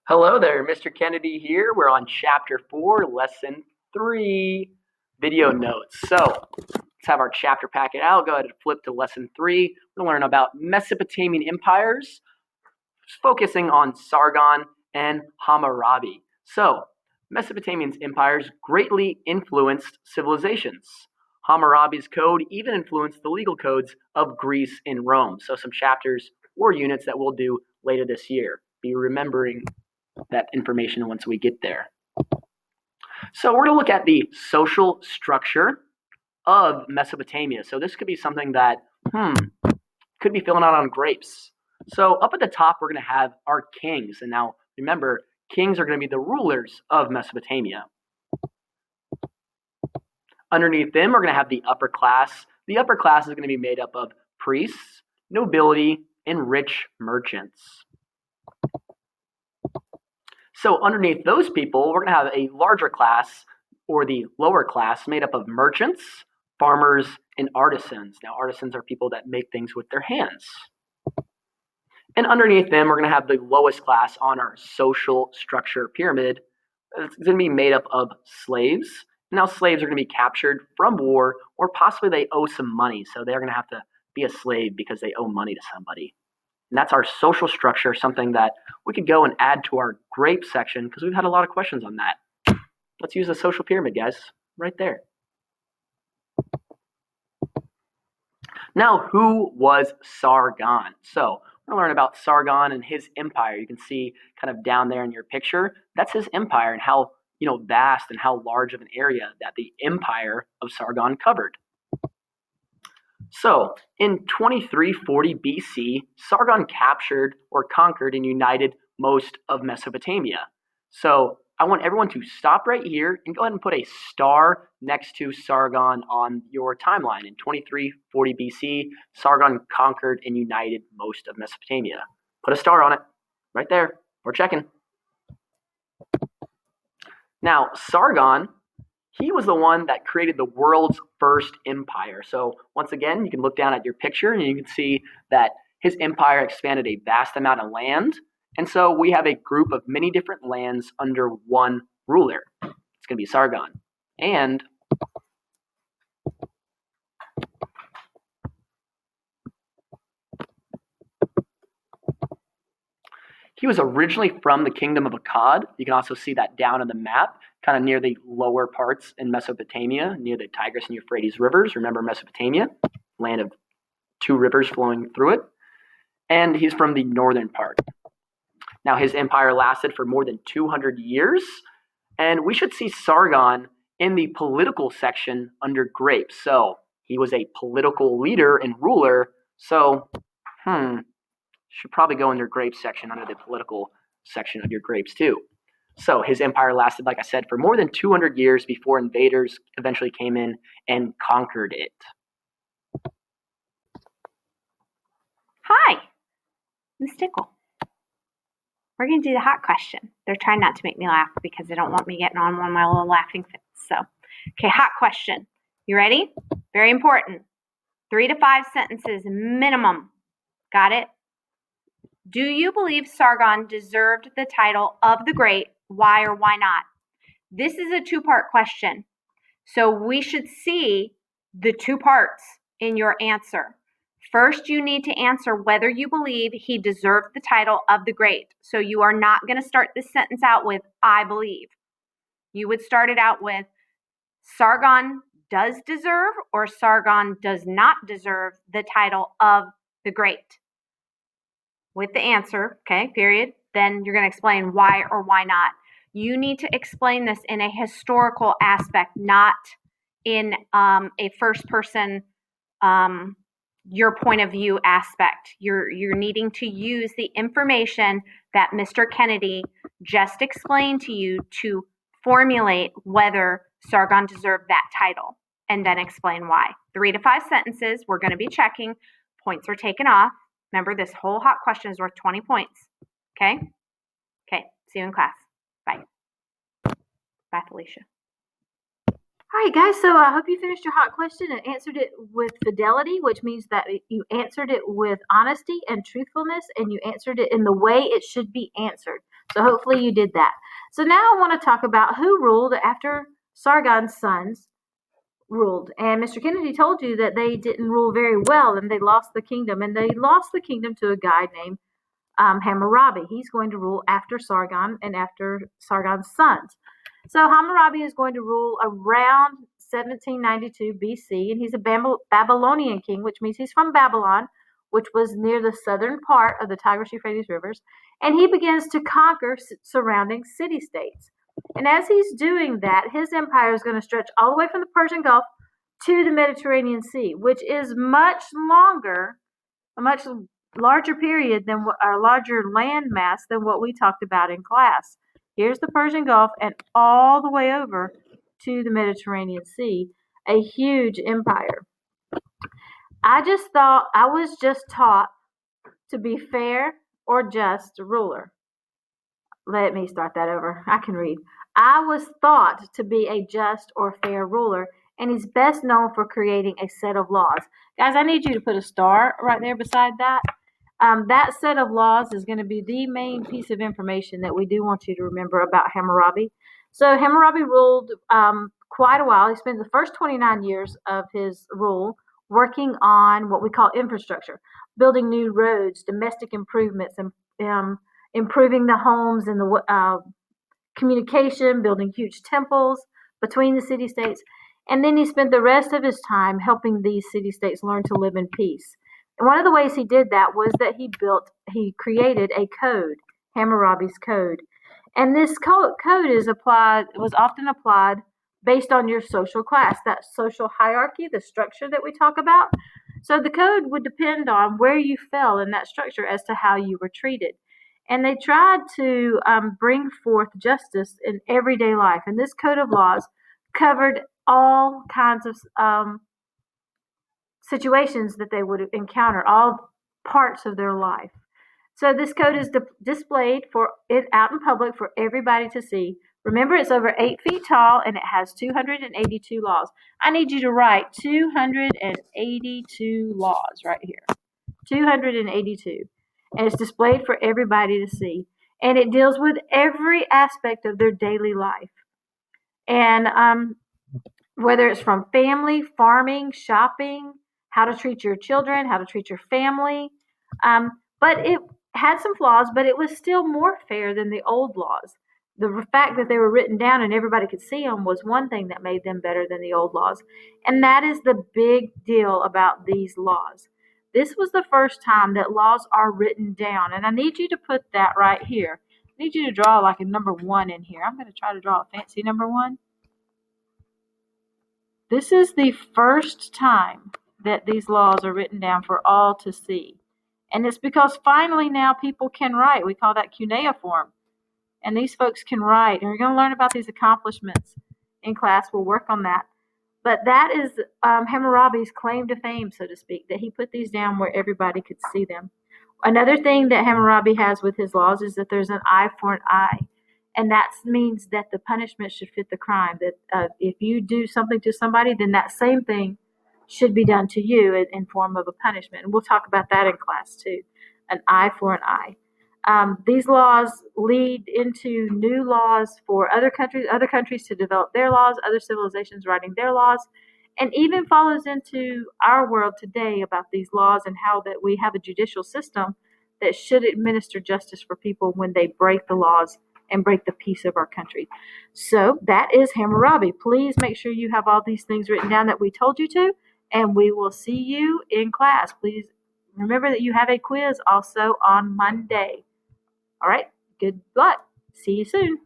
Hello there, Mr. Kennedy here. We're on Chapter 4, Lesson 3, Video Notes. So, let's have our chapter packet out. Go ahead and flip to Lesson 3. We're going to learn about Mesopotamian empires, focusing on Sargon and Hammurabi. So, Mesopotamian empires greatly influenced civilizations. Hammurabi's code even influenced the legal codes of Greece and Rome. So, some chapters or units that we'll do later this year. Be remembering that information once we get there. So we're going to look at the social structure of Mesopotamia. So this could be something that could be filling out on grapes. So up at the top, we're going to have our kings. And now remember, kings are going to be the rulers of Mesopotamia. Underneath them, we're going to have the upper class. The upper class is going to be made up of priests, nobility, and rich merchants. So underneath those people, we're going to have a larger class, or the lower class, made up of merchants, farmers, and artisans. Now, artisans are people that make things with their hands. And underneath them, we're going to have the lowest class on our social structure pyramid. It's going to be made up of slaves. Now, slaves are going to be captured from war, or possibly they owe some money. So they're going to have to be a slave because they owe money to somebody. And that's our social structure, something that we could go and add to our grape section because we've had a lot of questions on that. Let's use the social pyramid, guys, right there. Now, who was Sargon? So we're going to learn about Sargon and his empire. You can see kind of down there in your picture, that's his empire and how vast and how large of an area that the empire of Sargon covered. So, in 2340 BC, Sargon captured or conquered and united most of Mesopotamia. So, I want everyone to stop right here and go ahead and put a star next to Sargon on your timeline. In 2340 BC, Sargon conquered and united most of Mesopotamia. Put a star on it right there. We're checking. Now, Sargon, he was the one that created the world's first empire. So once again, you can look down at your picture and you can see that his empire expanded a vast amount of land. And so we have a group of many different lands under one ruler. It's going to be Sargon. And he was originally from the kingdom of Akkad. You can also see that down on the map, kind of near the lower parts in Mesopotamia, near the Tigris and Euphrates rivers. Remember Mesopotamia, land of two rivers flowing through it. And he's from the northern part. Now, his empire lasted for more than 200 years. And we should see Sargon in the political section under grapes. So he was a political leader and ruler. So, should probably go in your grapes section under the political section of your grapes too. So his empire lasted, like I said, for more than 200 years before invaders eventually came in and conquered it. Hi, Miss Tickle. We're going to do the hot question. They're trying not to make me laugh because they don't want me getting on one of my little laughing fits. So, okay, hot question. You ready? Very important. 3 to 5 sentences minimum. Got it? Do you believe Sargon deserved the title of the Great? Why or why not? This is a 2-part question. So we should see the 2 parts in your answer. First, you need to answer whether you believe he deserved the title of the Great. So you are not going to start this sentence out with, I believe. You would start it out with, Sargon does deserve or Sargon does not deserve the title of the Great. With the answer, okay, period, then you're going to explain why or why not. You need to explain this in a historical aspect, not in a first-person, your point of view aspect. You're needing to use the information that Mr. Kennedy just explained to you to formulate whether Sargon deserved that title, and then explain why. 3 to 5 sentences, we're going to be checking. Points are taken off. Remember, this whole hot question is worth 20 points. Okay? Okay, see you in class. Bye. Bye, Felicia. All right, guys, so I hope you finished your hot question and answered it with fidelity, which means that you answered it with honesty and truthfulness, and you answered it in the way it should be answered. So hopefully you did that. So now I want to talk about who ruled after Sargon's sons ruled. And Mr. Kennedy told you that they didn't rule very well and they lost the kingdom. And they lost the kingdom to a guy named Hammurabi. He's going to rule after Sargon and after Sargon's sons. So Hammurabi is going to rule around 1792 BC, and he's a Babylonian king, which means he's from Babylon, which was near the southern part of the Tigris-Euphrates rivers, and he begins to conquer surrounding city-states. And as he's doing that, his empire is going to stretch all the way from the Persian Gulf to the Mediterranean Sea, which is much longer, a much larger period than our larger land mass than what we talked about in class. Here's the Persian Gulf and all the way over to the Mediterranean Sea, a huge empire. I was just taught to be fair or just ruler. Let me start that over. I can read. I was thought to be a just or fair ruler, and he's best known for creating a set of laws. Guys, I need you to put a star right there beside that. That set of laws is going to be the main piece of information that we do want you to remember about Hammurabi. So Hammurabi ruled quite a while. He spent the first 29 years of his rule working on what we call infrastructure, building new roads, domestic improvements, and improving the homes and the communication, building huge temples between the city-states. And then he spent the rest of his time helping these city-states learn to live in peace. And one of the ways he did that was that he created a code, Hammurabi's Code. And this code was often applied based on your social class, that social hierarchy, the structure that we talk about. So the code would depend on where you fell in that structure as to how you were treated. And they tried to bring forth justice in everyday life. And this code of laws covered all kinds of situations that they would encounter, all parts of their life. So this code is displayed out in public for everybody to see. Remember, it's over 8 feet tall and it has 282 laws. I need you to write 282 laws right here. 282. And it's displayed for everybody to see. And it deals with every aspect of their daily life. And whether it's from family, farming, shopping, how to treat your children, how to treat your family. But it had some flaws, but it was still more fair than the old laws. The fact that they were written down and everybody could see them was one thing that made them better than the old laws. And that is the big deal about these laws. This was the first time that laws are written down. And I need you to put that right here. I need you to draw like a number 1 in here. I'm going to try to draw a fancy number 1. This is the first time that these laws are written down for all to see. And it's because finally now people can write. We call that cuneiform. And these folks can write. And we're going to learn about these accomplishments in class. We'll work on that. But that is Hammurabi's claim to fame, so to speak, that he put these down where everybody could see them. Another thing that Hammurabi has with his laws is that there's an eye for an eye. And that means that the punishment should fit the crime. That if you do something to somebody, then that same thing should be done to you in form of a punishment. And we'll talk about that in class too. An eye for an eye. These laws lead into new laws for other countries to develop their laws, other civilizations writing their laws, and even follows into our world today about these laws and how that we have a judicial system that should administer justice for people when they break the laws and break the peace of our country. So that is Hammurabi. Please make sure you have all these things written down that we told you to, and we will see you in class. Please remember that you have a quiz also on Monday. All right, good luck. See you soon.